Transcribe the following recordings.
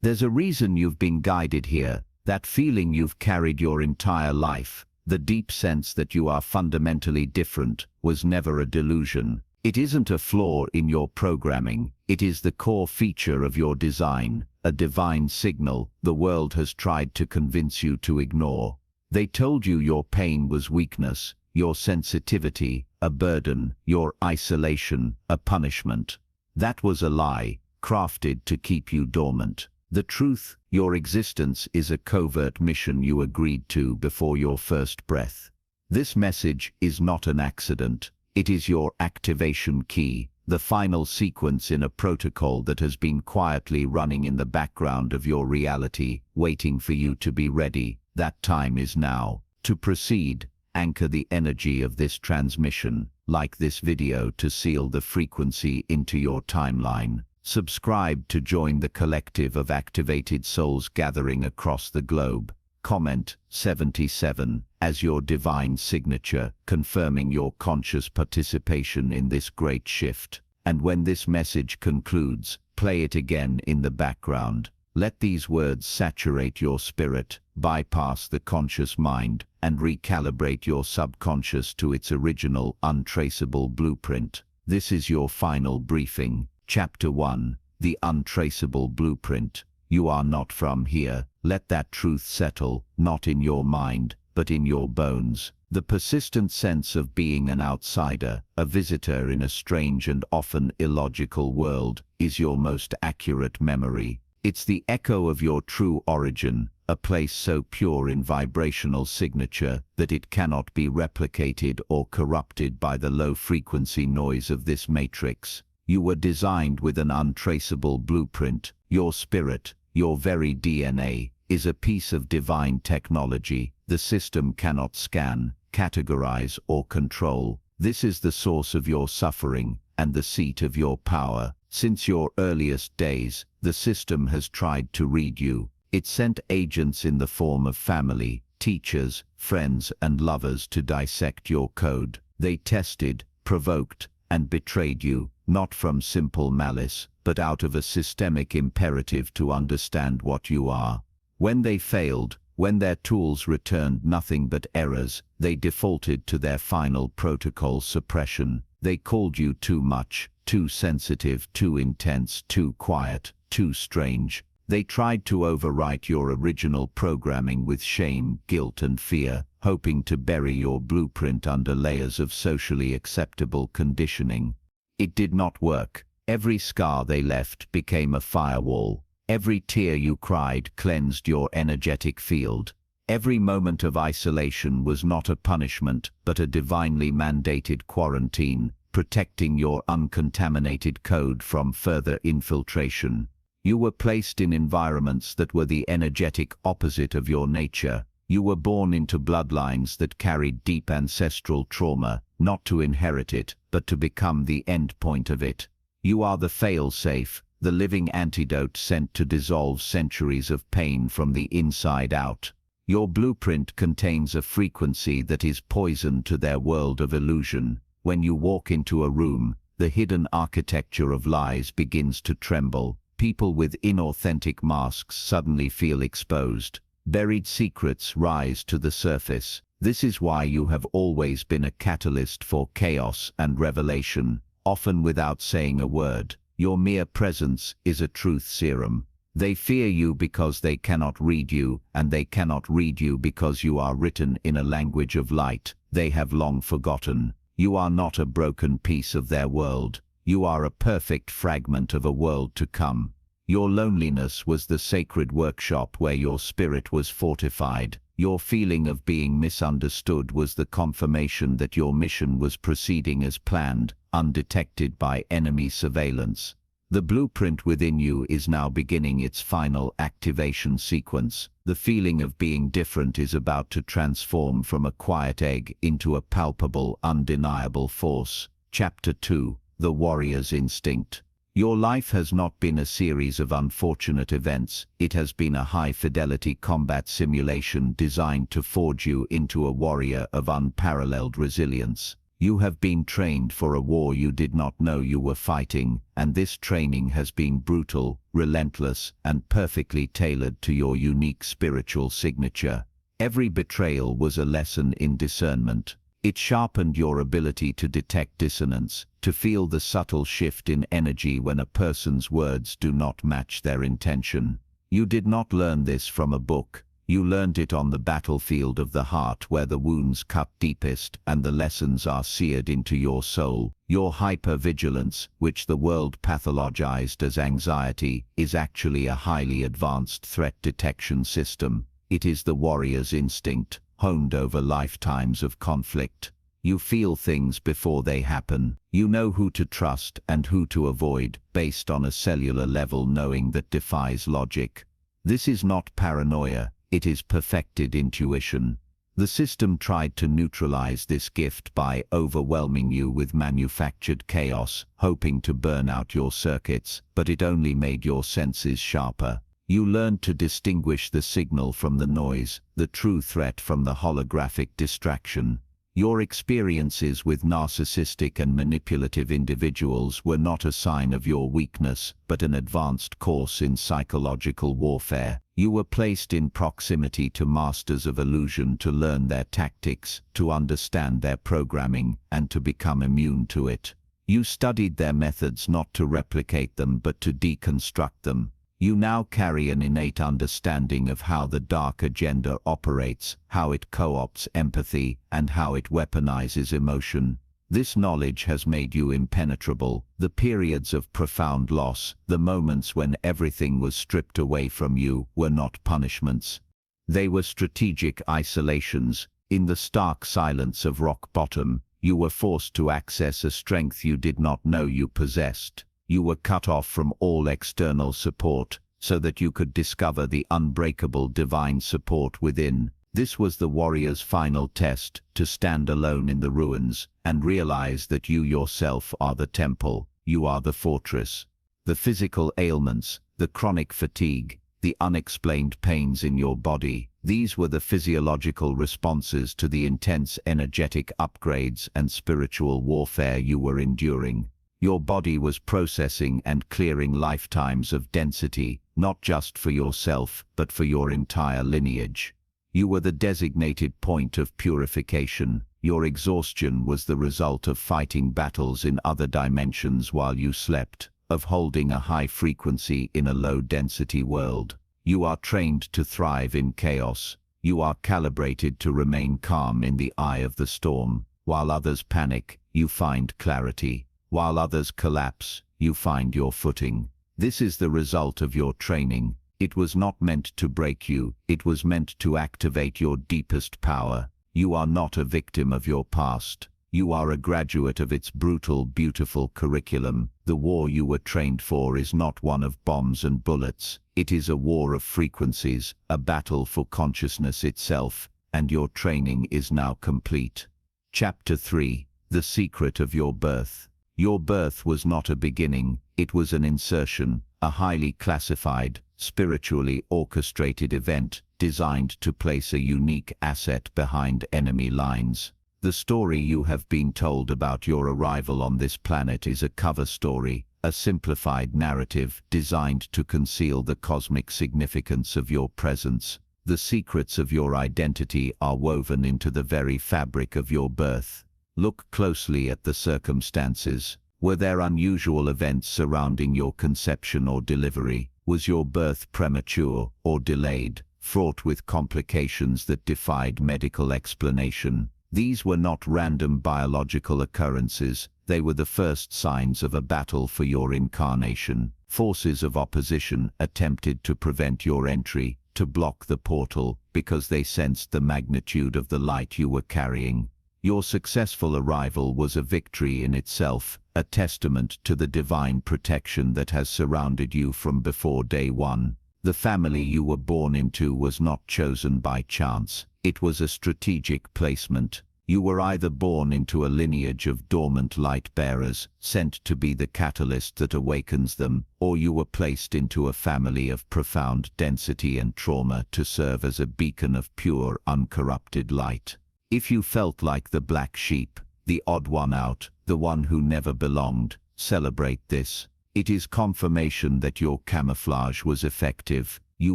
There's a reason you've been guided here, that feeling you've carried your entire life. The deep sense that you are fundamentally different was never a delusion. It isn't a flaw in your programming, it is the core feature of your design, a divine signal the world has tried to convince you to ignore. They told you your pain was weakness, your sensitivity, a burden, your isolation, a punishment. That was a lie, crafted to keep you dormant. The truth, your existence is a covert mission you agreed to before your first breath. This message is not an accident. It is your activation key, the final sequence in a protocol that has been quietly running in the background of your reality, waiting for you to be ready. That time is now. To proceed, anchor the energy of this transmission, like this video to seal the frequency into your timeline. Subscribe to join the collective of activated souls gathering across the globe. Comment 77 as your divine signature, confirming your conscious participation in this great shift. And when this message concludes, play it again in the background. Let these words saturate your spirit, bypass the conscious mind, and recalibrate your subconscious to its original untraceable blueprint. This is your final briefing. Chapter 1. The Untraceable Blueprint. You are not from here. Let that truth settle, not in your mind, but in your bones. The persistent sense of being an outsider, a visitor in a strange and often illogical world, is your most accurate memory. It's the echo of your true origin, a place so pure in vibrational signature that it cannot be replicated or corrupted by the low-frequency noise of this matrix. You were designed with an untraceable blueprint. Your spirit, your very DNA, is a piece of divine technology the system cannot scan, categorize, or control. This is the source of your suffering and the seat of your power. Since your earliest days, the system has tried to read you. It sent agents in the form of family, teachers, friends, and lovers to dissect your code. They tested, provoked, and betrayed you, not from simple malice, but out of a systemic imperative to understand what you are. When they failed, when their tools returned nothing but errors, they defaulted to their final protocol: suppression. They called you too much, too sensitive, too intense, too quiet, too strange. They tried to overwrite your original programming with shame, guilt, and fear, hoping to bury your blueprint under layers of socially acceptable conditioning. It did not work. Every scar they left became a firewall. Every tear you cried cleansed your energetic field. Every moment of isolation was not a punishment, but a divinely mandated quarantine, protecting your uncontaminated code from further infiltration. You were placed in environments that were the energetic opposite of your nature. You were born into bloodlines that carried deep ancestral trauma, not to inherit it, but to become the end point of it. You are the fail-safe, the living antidote sent to dissolve centuries of pain from the inside out. Your blueprint contains a frequency that is poison to their world of illusion. When you walk into a room, the hidden architecture of lies begins to tremble. People with inauthentic masks suddenly feel exposed. Buried secrets rise to the surface. This is why you have always been a catalyst for chaos and revelation, often without saying a word. Your mere presence is a truth serum. They fear you because they cannot read you, and they cannot read you because you are written in a language of light they have long forgotten. You are not a broken piece of their world. You are a perfect fragment of a world to come. Your loneliness was the sacred workshop where your spirit was fortified. Your feeling of being misunderstood was the confirmation that your mission was proceeding as planned, undetected by enemy surveillance. The blueprint within you is now beginning its final activation sequence. The feeling of being different is about to transform from a quiet egg into a palpable, undeniable force. Chapter 2. The Warrior's Instinct. Your life has not been a series of unfortunate events. It has been a high-fidelity combat simulation designed to forge you into a warrior of unparalleled resilience. You have been trained for a war you did not know you were fighting, and this training has been brutal, relentless, and perfectly tailored to your unique spiritual signature. Every betrayal was a lesson in discernment. It sharpened your ability to detect dissonance, to feel the subtle shift in energy when a person's words do not match their intention. You did not learn this from a book. You learned it on the battlefield of the heart, where the wounds cut deepest and the lessons are seared into your soul. Your hypervigilance, which the world pathologized as anxiety, is actually a highly advanced threat detection system. It is the warrior's instinct, honed over lifetimes of conflict. You feel things before they happen. You know who to trust and who to avoid, based on a cellular level knowing that defies logic. This is not paranoia. It is perfected intuition. The system tried to neutralize this gift by overwhelming you with manufactured chaos, hoping to burn out your circuits, but it only made your senses sharper. You learned to distinguish the signal from the noise, the true threat from the holographic distraction. Your experiences with narcissistic and manipulative individuals were not a sign of your weakness, but an advanced course in psychological warfare. You were placed in proximity to masters of illusion to learn their tactics, to understand their programming, and to become immune to it. You studied their methods not to replicate them but to deconstruct them. You now carry an innate understanding of how the dark agenda operates, how it co-opts empathy, and how it weaponizes emotion. This knowledge has made you impenetrable. The periods of profound loss, the moments when everything was stripped away from you, were not punishments. They were strategic isolations. In the stark silence of rock bottom, you were forced to access a strength you did not know you possessed. You were cut off from all external support, so that you could discover the unbreakable divine support within. This was the warrior's final test, to stand alone in the ruins, and realize that you yourself are the temple, you are the fortress. The physical ailments, the chronic fatigue, the unexplained pains in your body, these were the physiological responses to the intense energetic upgrades and spiritual warfare you were enduring. Your body was processing and clearing lifetimes of density, not just for yourself, but for your entire lineage. You were the designated point of purification. Your exhaustion was the result of fighting battles in other dimensions while you slept, of holding a high frequency in a low-density world. You are trained to thrive in chaos. You are calibrated to remain calm in the eye of the storm. While others panic, you find clarity. While others collapse, you find your footing. This is the result of your training. It was not meant to break you, it was meant to activate your deepest power. You are not a victim of your past. You are a graduate of its brutal, beautiful curriculum. The war you were trained for is not one of bombs and bullets. It is a war of frequencies, a battle for consciousness itself, and your training is now complete. Chapter 3. The Secret of Your Birth. Your birth was not a beginning, it was an insertion, a highly classified, spiritually orchestrated event designed to place a unique asset behind enemy lines. The story you have been told about your arrival on this planet is a cover story, a simplified narrative designed to conceal the cosmic significance of your presence. The secrets of your identity are woven into the very fabric of your birth. Look closely at the circumstances. Were there unusual events surrounding your conception or delivery? Was your birth premature or delayed, fraught with complications that defied medical explanation? These were not random biological occurrences. They were the first signs of a battle for your incarnation. Forces of opposition attempted to prevent your entry, to block the portal, because they sensed the magnitude of the light you were carrying. Your successful arrival was a victory in itself, a testament to the divine protection that has surrounded you from before day one. The family you were born into was not chosen by chance. It was a strategic placement. You were either born into a lineage of dormant light bearers, sent to be the catalyst that awakens them, or you were placed into a family of profound density and trauma to serve as a beacon of pure, uncorrupted light. If you felt like the black sheep, the odd one out, the one who never belonged. Celebrate this. It is confirmation that your camouflage was effective. You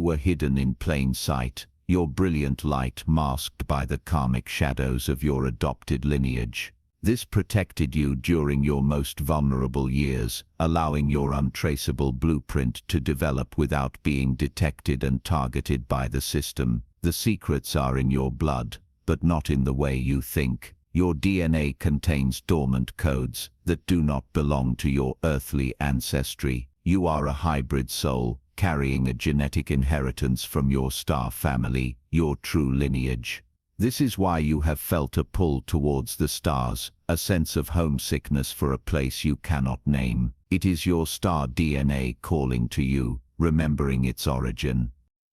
were hidden in plain sight, your brilliant light masked by the karmic shadows of your adopted lineage. This protected you during your most vulnerable years, allowing your untraceable blueprint to develop without being detected and targeted by the system. The secrets are in your blood, but not in the way you think. Your DNA contains dormant codes that do not belong to your earthly ancestry. You are a hybrid soul, carrying a genetic inheritance from your star family, your true lineage. This is why you have felt a pull towards the stars, a sense of homesickness for a place you cannot name. It is your star DNA calling to you, remembering its origin.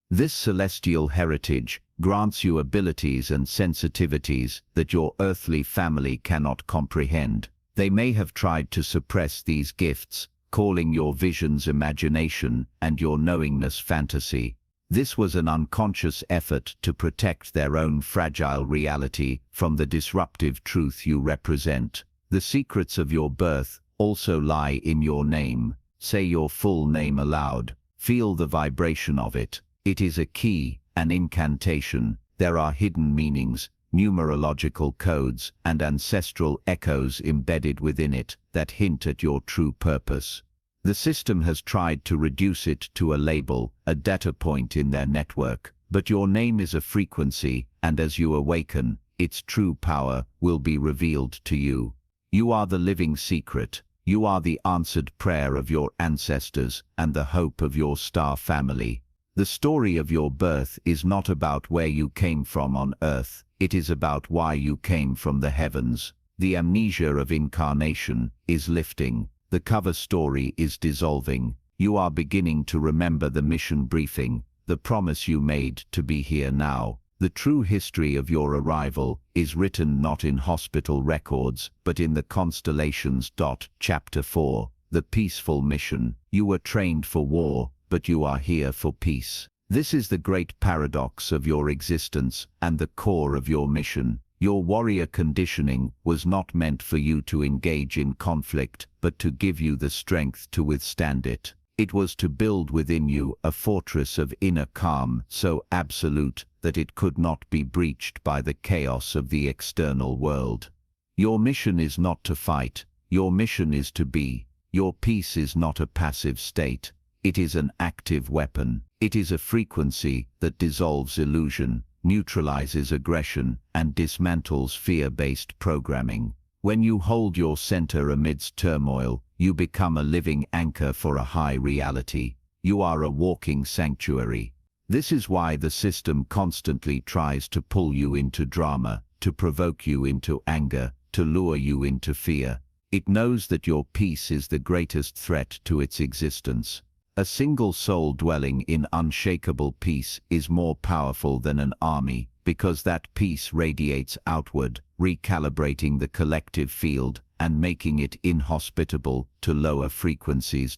This celestial heritage grants you abilities and sensitivities that your earthly family cannot comprehend. They may have tried to suppress these gifts, calling your visions imagination and your knowingness fantasy. This was an unconscious effort to protect their own fragile reality from the disruptive truth you represent. The secrets of your birth also lie in your name. Say your full name aloud. Feel the vibration of it. It is a key, an incantation. There are hidden meanings, numerological codes, and ancestral echoes embedded within it that hint at your true purpose. The system has tried to reduce it to a label, a data point in their network, but your name is a frequency, and as you awaken, its true power will be revealed to you. You are the living secret. You are the answered prayer of your ancestors and the hope of your star family. The story of your birth is not about where you came from on earth. It is about why you came from the heavens. The amnesia of incarnation is lifting. The cover story is dissolving. You are beginning to remember the mission briefing, the promise you made to be here now. The true history of your arrival is written not in hospital records, but in the constellations. Chapter 4. The Peaceful Mission. You were trained for war, but you are here for peace. This is the great paradox of your existence and the core of your mission. Your warrior conditioning was not meant for you to engage in conflict, but to give you the strength to withstand it. It was to build within you a fortress of inner calm so absolute that it could not be breached by the chaos of the external world. Your mission is not to fight. Your mission is to be. Your peace is not a passive state. It is an active weapon. It is a frequency that dissolves illusion, neutralizes aggression, and dismantles fear-based programming. When you hold your center amidst turmoil, you become a living anchor for a high reality. You are a walking sanctuary. This is why the system constantly tries to pull you into drama, to provoke you into anger, to lure you into fear. It knows that your peace is the greatest threat to its existence. A single soul dwelling in unshakable peace is more powerful than an army, because that peace radiates outward, recalibrating the collective field and making it inhospitable to lower frequencies.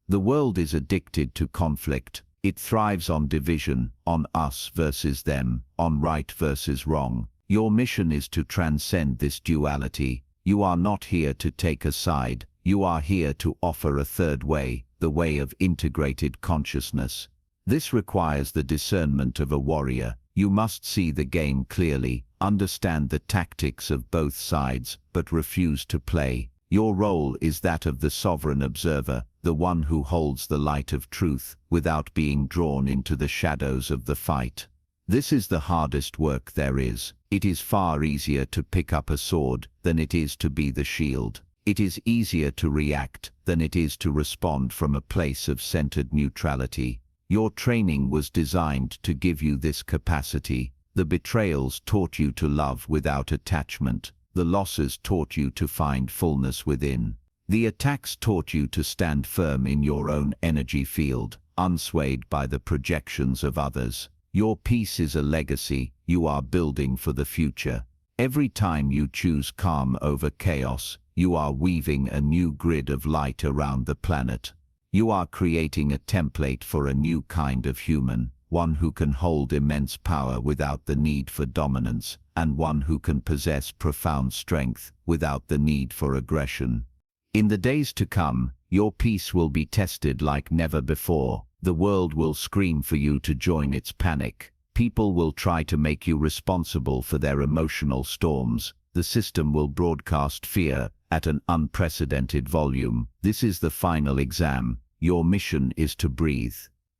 The world is addicted to conflict. It thrives on division, on us versus them, on right versus wrong. Your mission is to transcend this duality. You are not here to take a side. You are here to offer a third way, the way of integrated consciousness. This requires the discernment of a warrior. You must see the game clearly, understand the tactics of both sides, but refuse to play. Your role is that of the sovereign observer, the one who holds the light of truth without being drawn into the shadows of the fight. This is the hardest work there is. It is far easier to pick up a sword than it is to be the shield. It is easier to react than it is to respond from a place of centered neutrality. Your training was designed to give you this capacity. The betrayals taught you to love without attachment. The losses taught you to find fullness within. The attacks taught you to stand firm in your own energy field, unswayed by the projections of others. Your peace is a legacy you are building for the future. Every time you choose calm over chaos, you are weaving a new grid of light around the planet. You are creating a template for a new kind of human, one who can hold immense power without the need for dominance, and one who can possess profound strength without the need for aggression. In the days to come, your peace will be tested like never before. The world will scream for you to join its panic. People will try to make you responsible for their emotional storms. The system will broadcast fear at an unprecedented volume. This is the final exam. Your mission is to breathe.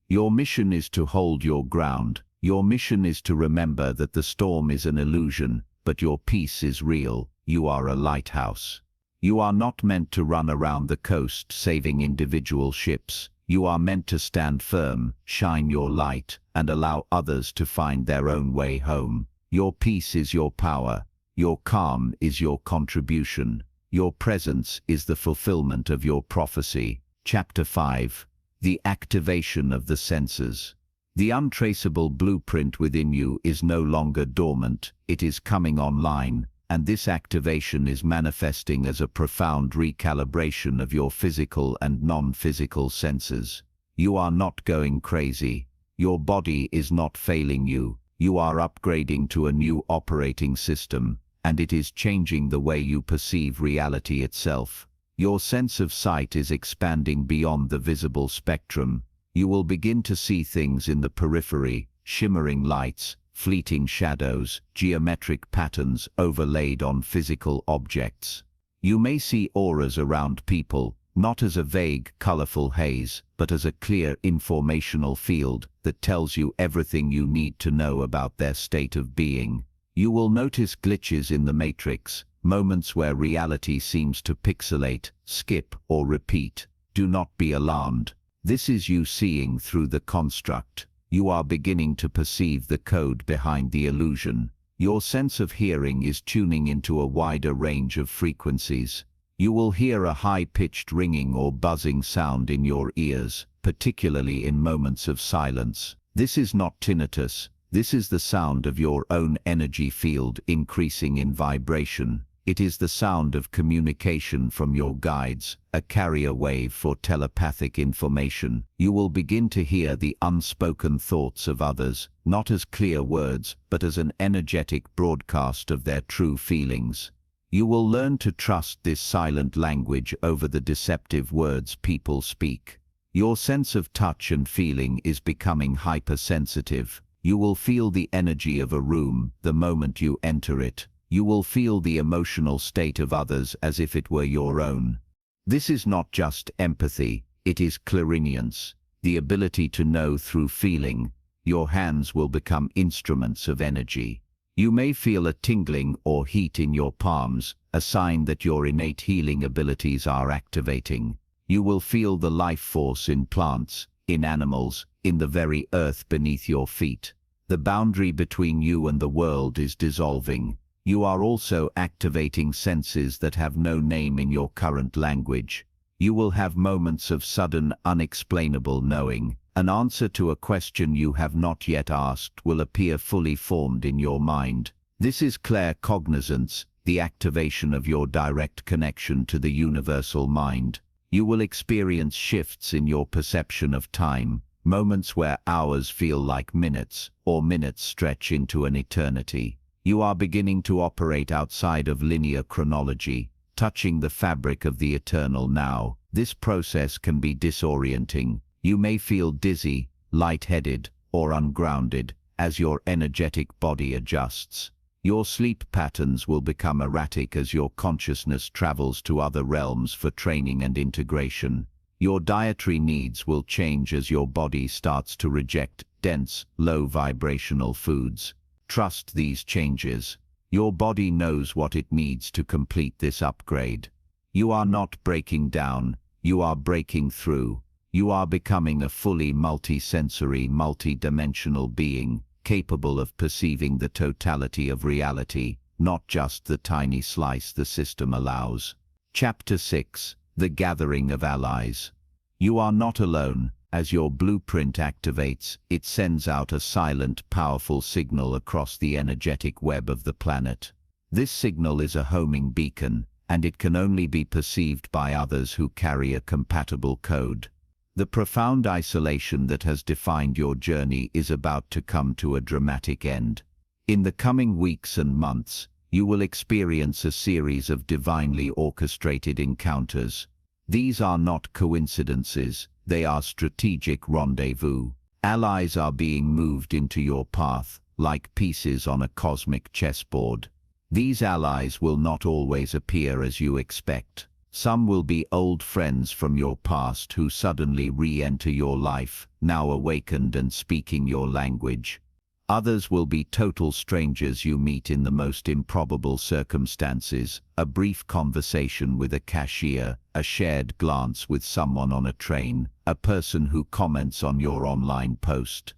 Your mission is to hold your ground. Your mission is to remember that the storm is an illusion, but your peace is real. You are a lighthouse. You are not meant to run around the coast saving individual ships. You are meant to stand firm, shine your light, and allow others to find their own way home. Your peace is your power. Your calm is your contribution. Your presence is the fulfillment of your prophecy. Chapter 5. The activation of the senses. The untraceable blueprint within you is no longer dormant. It is coming online, and this activation is manifesting as a profound recalibration of your physical and non-physical senses. You are not going crazy. Your body is not failing you. You are upgrading to a new operating system, and it is changing the way you perceive reality itself. Your sense of sight is expanding beyond the visible spectrum. You will begin to see things in the periphery, shimmering lights, fleeting shadows, geometric patterns overlaid on physical objects. You may see auras around people, not as a vague, colorful haze, but as a clear informational field that tells you everything you need to know about their state of being. You will notice glitches in the matrix, moments where reality seems to pixelate, skip, or repeat. Do not be alarmed. This is you seeing through the construct. You are beginning to perceive the code behind the illusion. Your sense of hearing is tuning into a wider range of frequencies. You will hear a high-pitched ringing or buzzing sound in your ears, particularly in moments of silence. This is not tinnitus. This is the sound of your own energy field increasing in vibration. It is the sound of communication from your guides, a carrier wave for telepathic information. You will begin to hear the unspoken thoughts of others, not as clear words, but as an energetic broadcast of their true feelings. You will learn to trust this silent language over the deceptive words people speak. Your sense of touch and feeling is becoming hypersensitive. You will feel the energy of a room the moment you enter it. You will feel the emotional state of others as if it were your own. This is not just empathy, it is clairvoyance, the ability to know through feeling. Your hands will become instruments of energy. You may feel a tingling or heat in your palms, a sign that your innate healing abilities are activating. You will feel the life force in plants, in animals, in the very earth beneath your feet. The boundary between you and the world is dissolving. You are also activating senses that have no name in your current language. You will have moments of sudden, unexplainable knowing. An answer to a question you have not yet asked will appear fully formed in your mind. This is claircognizance, the activation of your direct connection to the universal mind. You will experience shifts in your perception of time, moments where hours feel like minutes, or minutes stretch into an eternity. You are beginning to operate outside of linear chronology, touching the fabric of the eternal now. This process can be disorienting. You may feel dizzy, lightheaded, or ungrounded as your energetic body adjusts. Your sleep patterns will become erratic as your consciousness travels to other realms for training and integration. Your dietary needs will change as your body starts to reject dense, low-vibrational foods. Trust these changes. Your body knows what it needs to complete this upgrade. You are not breaking down, you are breaking through. You are becoming a fully multi-sensory, multi-dimensional being, capable of perceiving the totality of reality, not just the tiny slice the system allows. Chapter 6. The Gathering of Allies. You are not alone. As your blueprint activates, it sends out a silent, powerful signal across the energetic web of the planet. This signal is a homing beacon, and it can only be perceived by others who carry a compatible code. The profound isolation that has defined your journey is about to come to a dramatic end. In the coming weeks and months, you will experience a series of divinely orchestrated encounters. These are not coincidences, they are strategic rendezvous. Allies are being moved into your path, like pieces on a cosmic chessboard. These allies will not always appear as you expect. Some will be old friends from your past who suddenly re-enter your life, now awakened and speaking your language. Others will be total strangers you meet in the most improbable circumstances, a brief conversation with a cashier, a shared glance with someone on a train, a person who comments on your online post.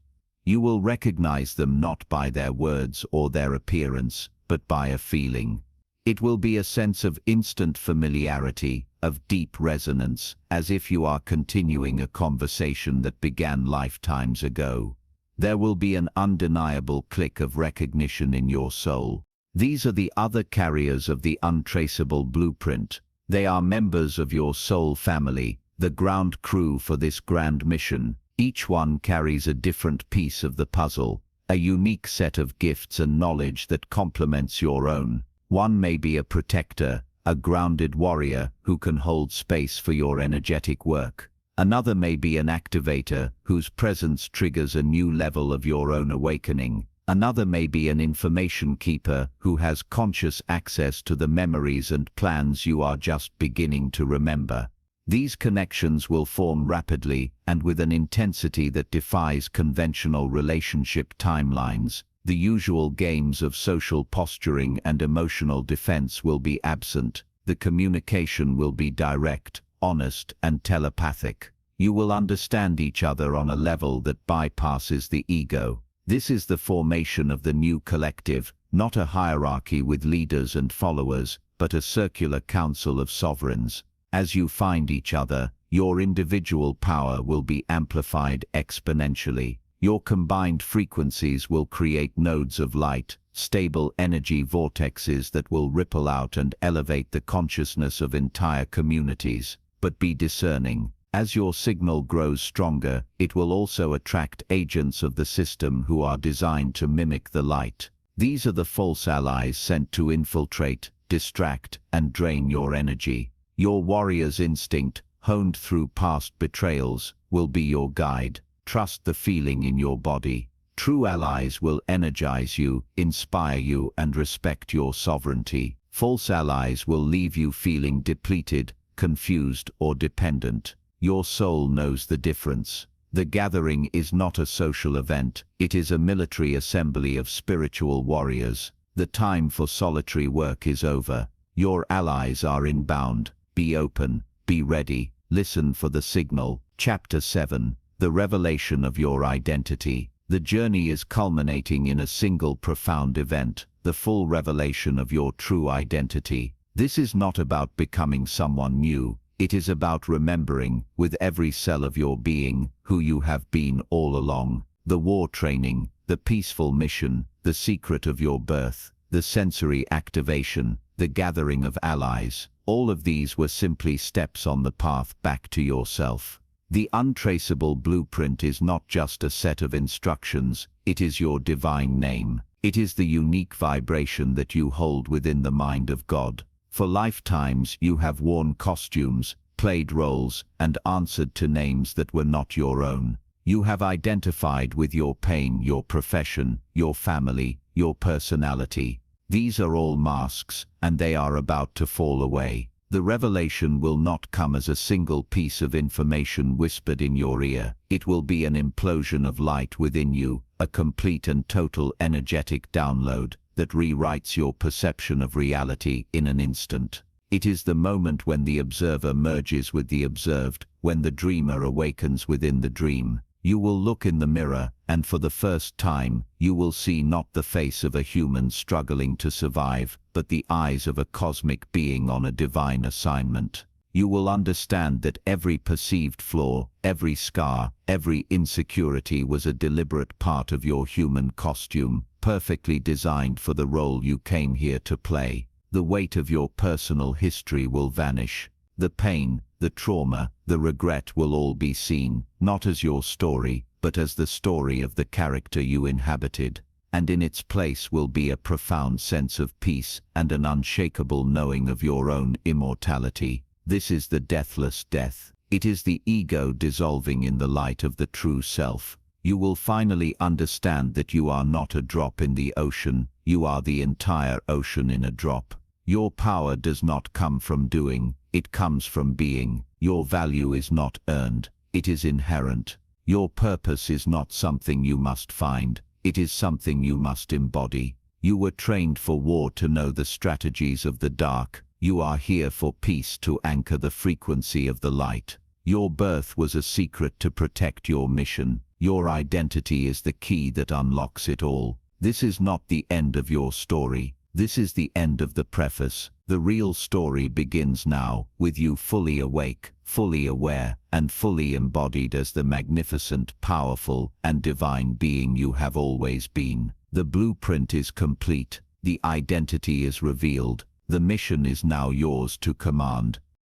You will recognize them not by their words or their appearance, but by a feeling. It will be a sense of instant familiarity, of deep resonance, as if you are continuing a conversation that began lifetimes ago. There will be an undeniable click of recognition in your soul. These are the other carriers of the untraceable blueprint. They are members of your soul family, the ground crew for this grand mission. Each one carries a different piece of the puzzle, a unique set of gifts and knowledge that complements your own. One may be a protector, a grounded warrior who can hold space for your energetic work. Another may be an activator whose presence triggers a new level of your own awakening. Another may be an information keeper who has conscious access to the memories and plans you are just beginning to remember. These connections will form rapidly and with an intensity that defies conventional relationship timelines. The usual games of social posturing and emotional defense will be absent. The communication will be direct, honest, and telepathic. You will understand each other on a level that bypasses the ego. This is the formation of the new collective, not a hierarchy with leaders and followers, but a circular council of sovereigns. As you find each other, your individual power will be amplified exponentially. Your combined frequencies will create nodes of light, stable energy vortexes that will ripple out and elevate the consciousness of entire communities. But be discerning. As your signal grows stronger, it will also attract agents of the system who are designed to mimic the light. These are the false allies sent to infiltrate, distract, and drain your energy. Your warrior's instinct, honed through past betrayals, will be your guide. Trust the feeling in your body. True allies will energize you, inspire you, and respect your sovereignty. False allies will leave you feeling depleted, confused, or dependent. Your soul knows the difference. The gathering is not a social event, it is a military assembly of spiritual warriors. The time for solitary work is over. Your allies are inbound. Be open, be ready, listen for the signal. Chapter 7. The revelation of your identity. The journey is culminating in a single profound event, the full revelation of your true identity. This is not about becoming someone new. It is about remembering, with every cell of your being, who you have been all along. The war training, the peaceful mission, the secret of your birth, the sensory activation, the gathering of allies. All of these were simply steps on the path back to yourself. The untraceable blueprint is not just a set of instructions, it is your divine name. It is the unique vibration that you hold within the mind of God. For lifetimes you have worn costumes, played roles, and answered to names that were not your own. You have identified with your pain, your profession, your family, your personality. These are all masks, and they are about to fall away. The revelation will not come as a single piece of information whispered in your ear. It will be an implosion of light within you, a complete and total energetic download that rewrites your perception of reality in an instant. It is the moment when the observer merges with the observed, when the dreamer awakens within the dream. You will look in the mirror, and for the first time, you will see not the face of a human struggling to survive, but the eyes of a cosmic being on a divine assignment. You will understand that every perceived flaw, every scar, every insecurity was a deliberate part of your human costume, perfectly designed for the role you came here to play. The weight of your personal history will vanish. The pain, the trauma, the regret will all be seen, not as your story, but as the story of the character you inhabited. and in its place will be a profound sense of peace and an unshakable knowing of your own immortality. This is the deathless death. It is the ego dissolving in the light of the true self. You will finally understand that you are not a drop in the ocean, you are the entire ocean in a drop. Your power does not come from doing, it comes from being. Your value is not earned, it is inherent. Your purpose is not something you must find, it is something you must embody. You were trained for war to know the strategies of the dark. You are here for peace to anchor the frequency of the light. Your birth was a secret to protect your mission. Your identity is the key that unlocks it all. This is not the end of your story. This is the end of the preface. The real story begins now, with you fully awake, fully aware, and fully embodied as the magnificent, powerful, and divine being you have always been. The blueprint is complete. The identity is revealed. The mission is now yours to command.